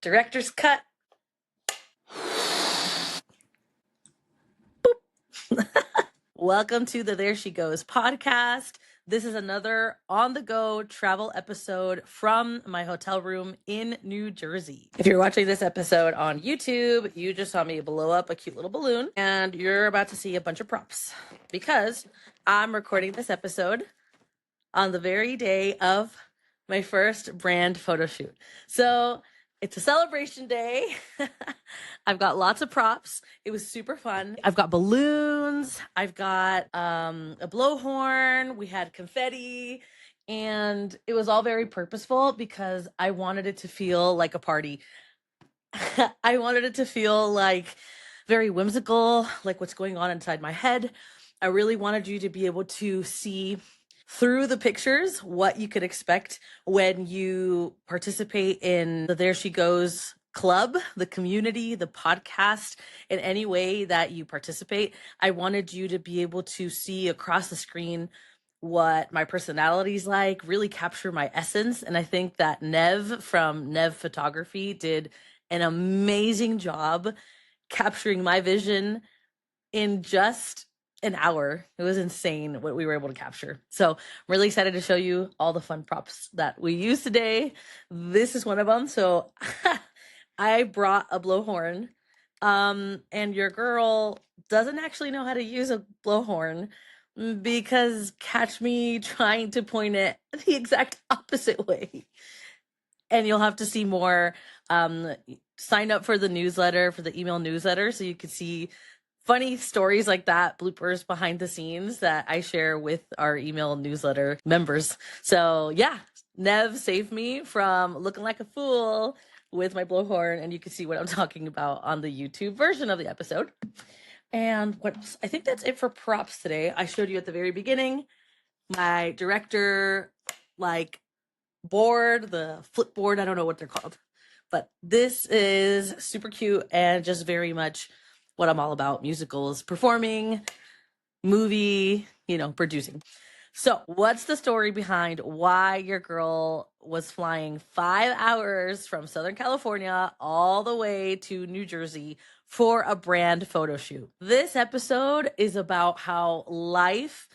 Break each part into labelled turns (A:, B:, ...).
A: Director's cut. Welcome to the There She Goes podcast. This is another on-the-go travel episode from my hotel room in New Jersey. If you're watching this episode on YouTube, you just saw me blow up a cute little balloon, and you're about to see a bunch of props because I'm recording this episode on the very day of my first brand photo shoot. So it's a celebration day. I've got lots of props. It was super fun. I've got balloons. I've got a blowhorn. We had confetti. And it was all very purposeful because I wanted it to feel like a party. I wanted it to feel like very whimsical, like what's going on inside my head. I really wanted you to be able to see through the pictures what you could expect when you participate in the There She Goes club, the community, the podcast, in any way that you participate. I wanted you to be able to see across the screen what my personality's like, really capture my essence. And I think that Nev from Nev Photography did an amazing job capturing my vision in just an hour. It was insane what we were able to capture. So I'm really excited to show you all the fun props that we used today. This is one of them. So I brought a blowhorn, and your girl doesn't actually know how to use a blowhorn because catch me trying to point it the exact opposite way. And you'll have to see more. Sign up for the newsletter, for the email newsletter, so you can see funny stories like that, bloopers behind the scenes that I share with our email newsletter members. So yeah, Nev saved me from looking like a fool with my blowhorn, and you can see what I'm talking about on the YouTube version of the episode. And what else? I think that's it for props today. I showed you at the very beginning my director board, the flip board, I don't know what they're called. But this is super cute and just very much what I'm all about: musicals, performing, movie, producing. So what's the story behind why your girl was flying 5 hours from Southern California all the way to New Jersey for a brand photo shoot? This episode is about how life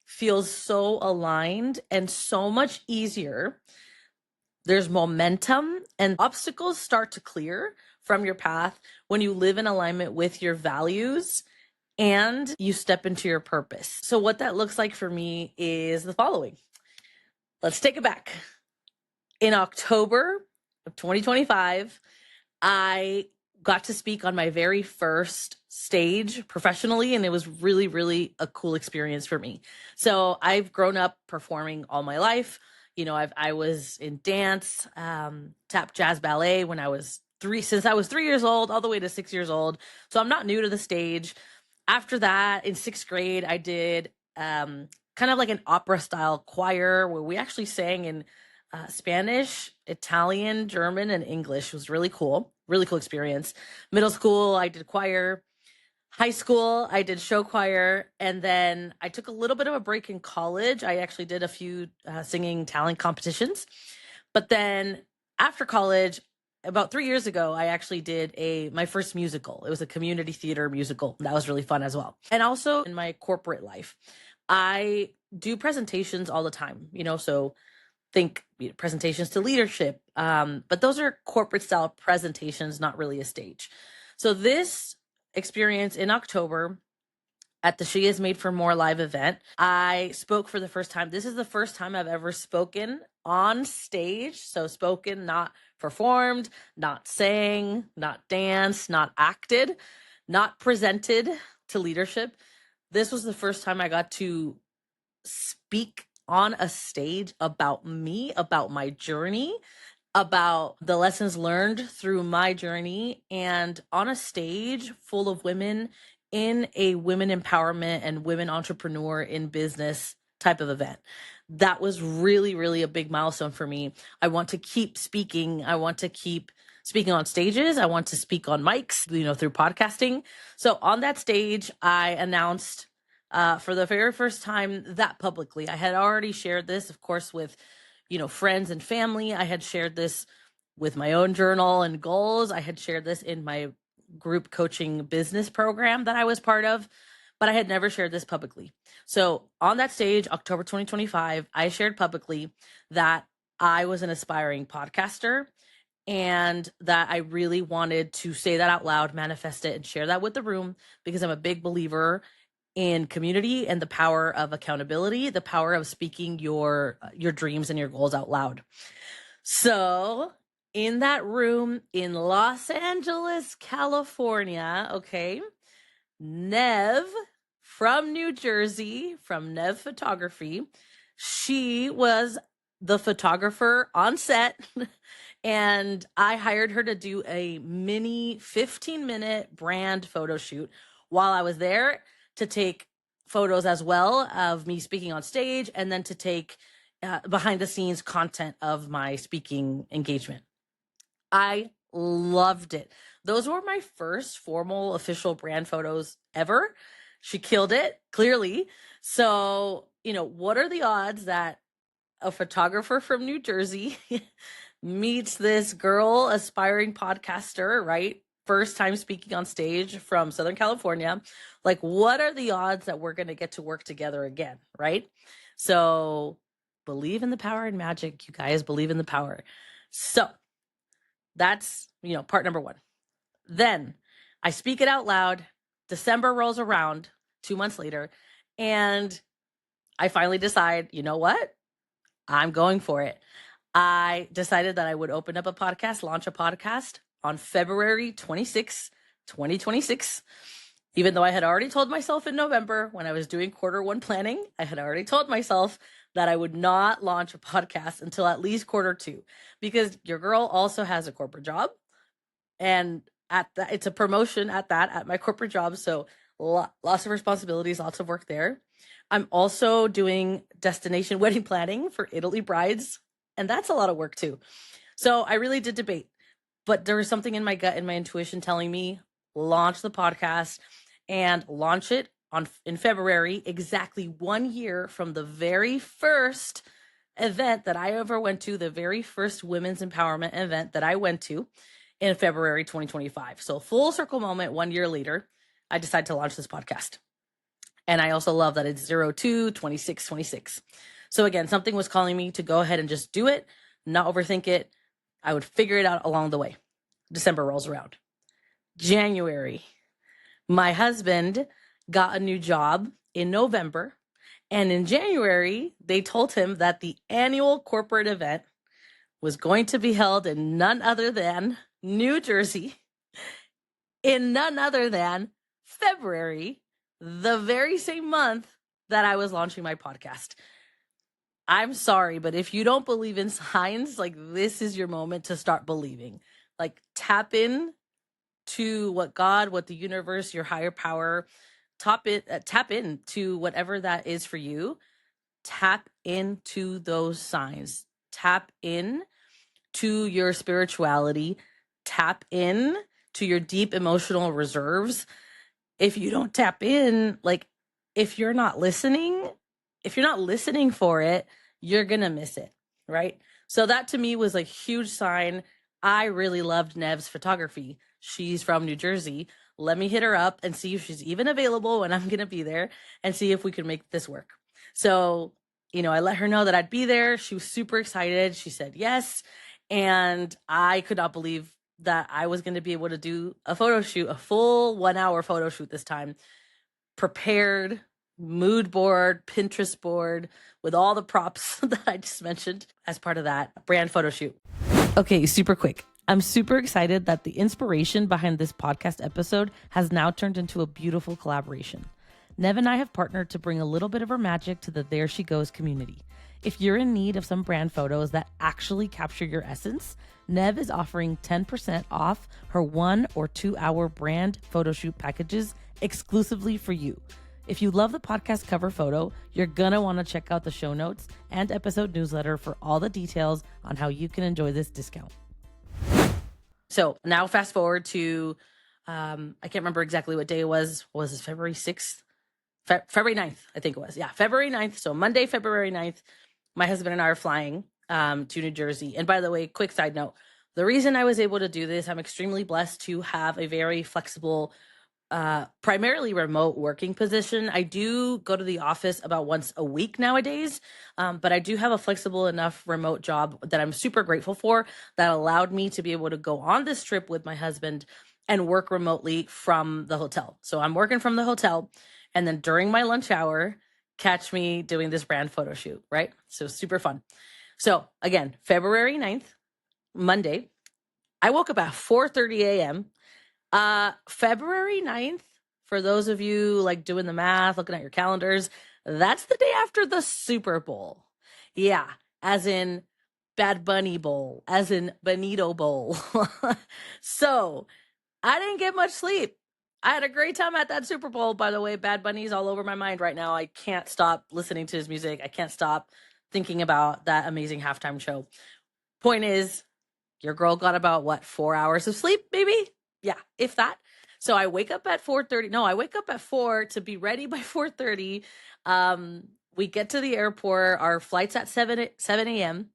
A: feels so aligned and so much easier. There's momentum and obstacles start to clear from your path when you live in alignment with your values and you step into your purpose. So what that looks like for me is the following. Let's take it back. In October of 2025, I got to speak on my very first stage professionally, and it was really, really a cool experience for me. So I've grown up performing all my life. I was in dance, tap, jazz, ballet since I was 3 years old, all the way to 6 years old. So I'm not new to the stage. After that, in 6th grade, I did kind of like an opera style choir where we actually sang in Spanish, Italian, German, and English. It was really cool experience. Middle school, I did choir. High school, I did show choir, and then I took a little bit of a break in college. I actually did a few singing talent competitions. But then after college, about 3 years ago, I actually did my first musical. It was a community theater musical. That was really fun as well. And also in my corporate life, I do presentations all the time, so think presentations to leadership. But those are corporate style presentations, not really a stage. So this experience in October at the She Is Made for More live event, I spoke for the first time. This is the first time I've ever spoken on stage. So spoken, not performed, not sang, not danced, not acted, not presented to leadership. This was the first time I got to speak on a stage about me, about my journey, about the lessons learned through my journey, and on a stage full of women in a women empowerment and women entrepreneur in business type of event. That was really, really a big milestone for me. I want to keep speaking. I want to keep speaking on stages. I want to speak on mics, through podcasting. So on that stage, I announced for the very first time that publicly. I had already shared this, of course, with friends and family. I had shared this with my own journal and goals. I had shared this in my group coaching business program that I was part of, but I had never shared this publicly. So on that stage, October 2025, I shared publicly that I was an aspiring podcaster and that I really wanted to say that out loud, manifest it, and share that with the room, because I'm a big believer in community and the power of accountability, the power of speaking your dreams and your goals out loud. So in that room in Los Angeles, California, okay, Nev from New Jersey, from Nev Photography, she was the photographer on set. And I hired her to do a mini 15-minute brand photo shoot while I was there, to take photos as well of me speaking on stage, and then to take behind the scenes content of my speaking engagement. I loved it. Those were my first formal official brand photos ever. She killed it, clearly. So, what are the odds that a photographer from New Jersey meets this girl, aspiring podcaster, right? First time speaking on stage from Southern California. Like, what are the odds that we're going to get to work together again, right? So believe in the power and magic, you guys. Believe in the power. So that's, part number one. Then I speak it out loud. December rolls around 2 months later, and I finally decide, you know what? I'm going for it. I decided that I would open up a podcast, launch a podcast on February 26, 2026. Even though I had already told myself in November, when I was doing quarter 1 planning, I had already told myself that I would not launch a podcast until at least quarter 2, because your girl also has a corporate job, and it's a promotion at my corporate job. So lots of responsibilities, lots of work there. I'm also doing destination wedding planning for Italy brides, and that's a lot of work too. So I really did debate, but there was something in my gut and my intuition telling me, launch the podcast, and launch it in February, exactly 1 year from the very first event that I ever went to, the very first women's empowerment event that I went to in February 2025. So full circle moment, 1 year later, I decided to launch this podcast. And I also love that it's 02/26/26. So again, something was calling me to go ahead and just do it, not overthink it. I would figure it out along the way. December rolls around. January. My husband got a new job in November. And in January, they told him that the annual corporate event was going to be held in none other than New Jersey, in none other than February, the very same month that I was launching my podcast. I'm sorry, but if you don't believe in signs, like, this is your moment to start believing. Like, tap in to what God, what the universe, your higher power, tap in to whatever that is for you. Tap into those signs. Tap in to your spirituality. Tap in to your deep emotional reserves. If you don't tap in, like, if you're not listening for it, you're gonna miss it, right? So that to me was a huge sign. I really loved Nev's photography. She's from New Jersey. Let me hit her up and see if she's even available when I'm gonna be there, and see if we can make this work. So, I let her know that I'd be there. She was super excited. She said yes. And I could not believe that I was going to be able to do a photo shoot, a full 1 hour photo shoot this time, prepared, mood board, Pinterest board, with all the props that I just mentioned as part of that brand photo shoot. Okay, super quick. I'm super excited that the inspiration behind this podcast episode has now turned into a beautiful collaboration. Nev and I have partnered to bring a little bit of her magic to the There She Goes community. If you're in need of some brand photos that actually capture your essence, Nev is offering 10% off her 1 or 2 hour brand photo shoot packages exclusively for you. If you love the podcast cover photo, you're gonna want to check out the show notes and episode newsletter for all the details on how you can enjoy this discount. So now fast forward to, I can't remember exactly what day it was. Was it February 6th? February 9th, I think it was. Yeah, February 9th. So Monday, February 9th, my husband and I are flying to New Jersey. And by the way, quick side note, The reason I was able to do this, I'm extremely blessed to have a very flexible, primarily remote working position. I do go to the office about once a week nowadays, but I do have a flexible enough remote job that I'm super grateful for, that allowed me to be able to go on this trip with my husband and work remotely from the hotel. So I'm working from the hotel, and then during my lunch hour, catch me doing this brand photo shoot, right? So super fun. So again, February 9th, Monday, I woke up at 4:30 a.m. February 9th, for those of you like doing the math, looking at your calendars, that's the day after the Super Bowl. Yeah, as in Bad Bunny Bowl, as in Benito Bowl. So I didn't get much sleep. I had a great time at that Super Bowl, by the way. Bad Bunny's all over my mind right now. I can't stop listening to his music. I can't stop thinking about that amazing halftime show. Point is, your girl got about what, 4 hours of sleep, maybe? Yeah, if that. So I wake up at 4:30. No, I wake up at 4 to be ready by 4:30. We get to the airport. Our flight's at 7 a.m.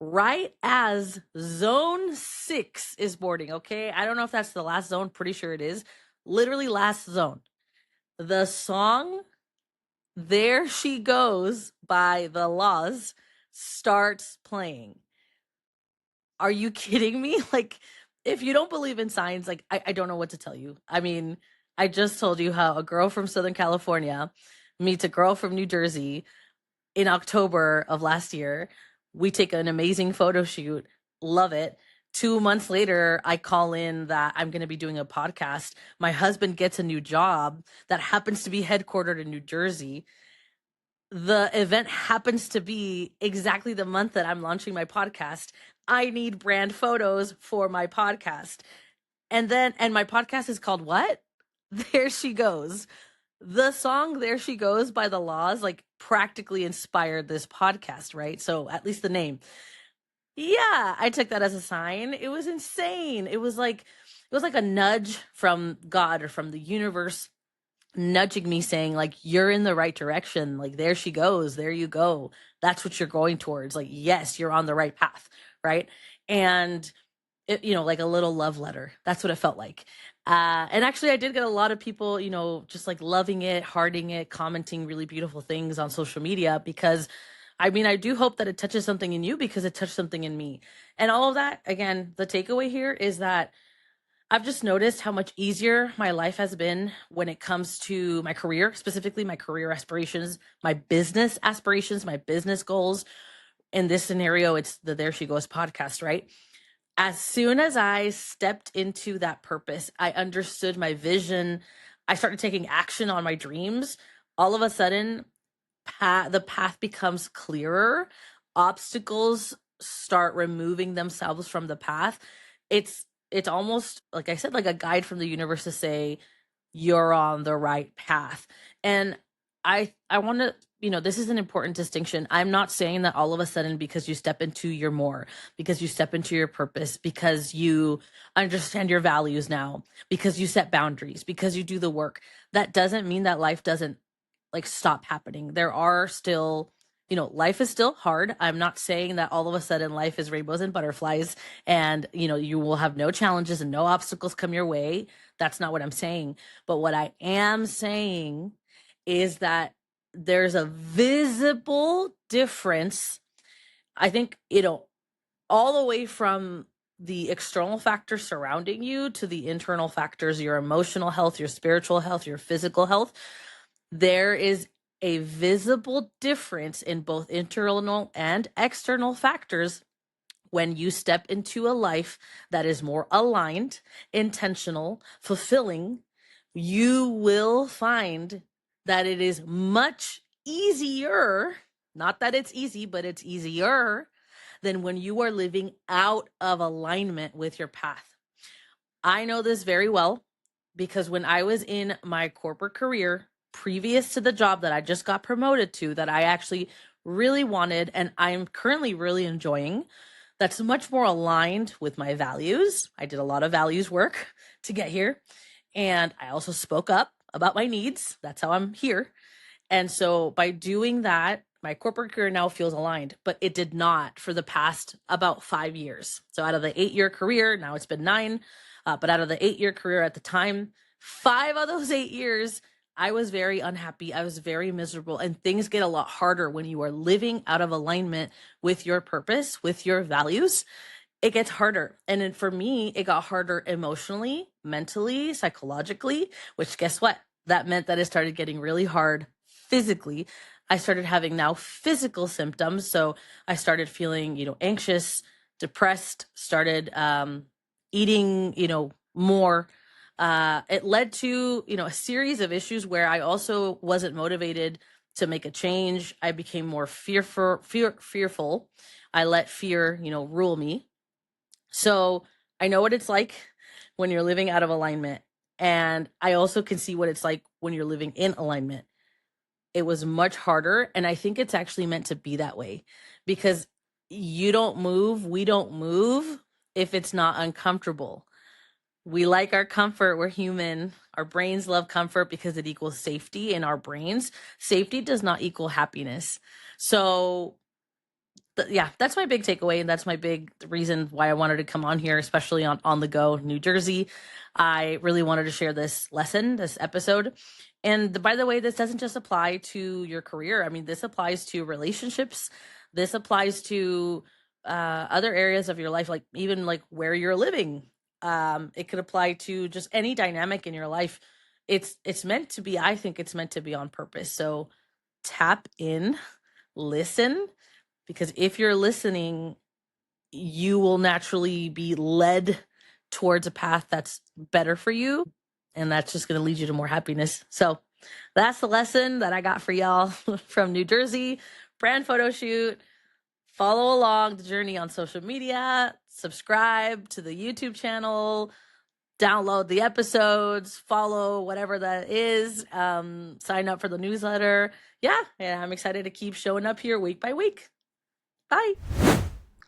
A: Right as zone 6 is boarding, okay? I don't know if that's the last zone. Pretty sure it is. Literally last zone. The song There She Goes by The Laws starts playing. Are you kidding me? Like, if you don't believe in signs, like, I don't know what to tell you. I mean, I just told you how a girl from Southern California meets a girl from New Jersey in October of last year. We take an amazing photo shoot, love it. 2 months later, I call in that I'm going to be doing a podcast. My husband gets a new job that happens to be headquartered in New Jersey. The event happens to be exactly the month that I'm launching my podcast. I need brand photos for my podcast. And my podcast is called what? There She Goes. The song There She Goes by The Laws like practically inspired this podcast, right? So at least the name. Yeah, I took that as a sign. It was insane. It was like a nudge from God or from the universe nudging me, saying like, you're in the right direction. Like, there she goes, there you go, that's what you're going towards. Like, yes, you're on the right path, right? And like a little love letter, that's what it felt like. And actually I did get a lot of people, just like loving it, hearting it, commenting really beautiful things on social media, because I mean, I do hope that it touches something in you, because it touched something in me. And all of that, again, the takeaway here is that I've just noticed how much easier my life has been when it comes to my career, specifically my career aspirations, my business aspirations, my business goals. In this scenario, it's the There She Goes podcast, right? As soon as I stepped into that purpose, I understood my vision. I started taking action on my dreams. All of a sudden, the path becomes clearer. Obstacles start removing themselves from the path. It's almost, like I said, like a guide from the universe to say you're on the right path. And I want to, this is an important distinction. I'm not saying that all of a sudden, because you step into your more, because you step into your purpose, because you understand your values now, because you set boundaries, because you do the work, that doesn't mean that life doesn't like stop happening. There are still, life is still hard. I'm not saying that all of a sudden life is rainbows and butterflies and, you will have no challenges and no obstacles come your way. That's not what I'm saying. But what I am saying is that there's a visible difference. I think, all the way from the external factors surrounding you to the internal factors, your emotional health, your spiritual health, your physical health. There is a visible difference in both internal and external factors when you step into a life that is more aligned, intentional, fulfilling. You will find that it is much easier, not that it's easy, but it's easier than when you are living out of alignment with your path. I know this very well, because when I was in my corporate career, previous to the job that I just got promoted to, that I actually really wanted and I'm currently really enjoying, that's much more aligned with my values. I did a lot of values work to get here. And I also spoke up about my needs. That's how I'm here. And so by doing that, My corporate career now feels aligned, but it did not for the past about 5 years. So out of the 8-year career, now it's been 9, but out of the 8-year career at the time, 5 of those 8 years, I was very unhappy. I was very miserable, and things get a lot harder when you are living out of alignment with your purpose, with your values. It gets harder. And then for me, it got harder emotionally, mentally, psychologically, which guess what? That meant that it started getting really hard physically. I started having now physical symptoms. So I started feeling, anxious, depressed, started eating, more. It led to, a series of issues where I also wasn't motivated to make a change. I became more fearful. I let fear, rule me. So I know what it's like when you're living out of alignment. And I also can see what it's like when you're living in alignment. It was much harder. And I think it's actually meant to be that way because we don't move if it's not uncomfortable. We like our comfort. We're human. Our brains love comfort because it equals safety in our brains. Safety does not equal happiness. So yeah, that's my big takeaway, and that's my big reason why I wanted to come on here, especially on the go, New Jersey. I really wanted to share this lesson, this episode. And by the way, this doesn't just apply to your career. I mean, this applies to relationships. This applies to other areas of your life, like even like where you're living. It could apply to just any dynamic in your life. It's meant to be. I think it's meant to be on purpose. So tap in, listen, because if you're listening, you will naturally be led towards a path that's better for you. And that's just going to lead you to more happiness. So that's the lesson that I got for y'all from New Jersey. Brand photo shoot. Follow along the journey on social media. Subscribe to the YouTube channel. Download the episodes. Follow whatever that is. Sign up for the newsletter. Yeah, I'm excited to keep showing up here week by week. Bye.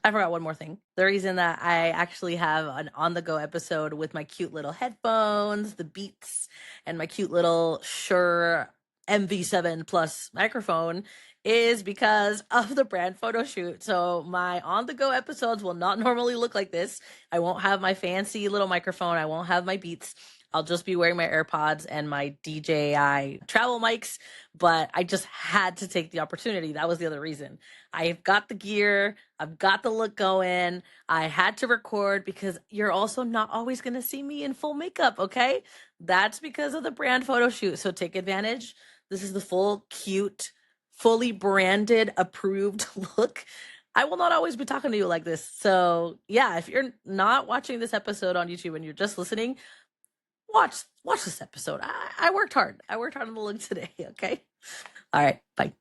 A: I forgot one more thing. The reason that I actually have an on-the-go episode with my cute little headphones, the Beats, and my cute little Shure MV7 Plus microphone is because of the brand photo shoot. So my on-the-go episodes will not normally look like this. I won't have my fancy little microphone. I won't have my Beats. I'll just be wearing my AirPods and my DJI travel mics, but I just had to take the opportunity. That was the other reason. I've got the gear. I've got the look going. I had to record because you're also not always going to see me in full makeup, okay? That's because of the brand photo shoot. So take advantage. This is the full, cute, fully branded, approved look. I will not always be talking to you like this. So yeah, if you're not watching this episode on YouTube and you're just listening, watch this episode. I worked hard. I worked hard on the look today, okay? All right, bye.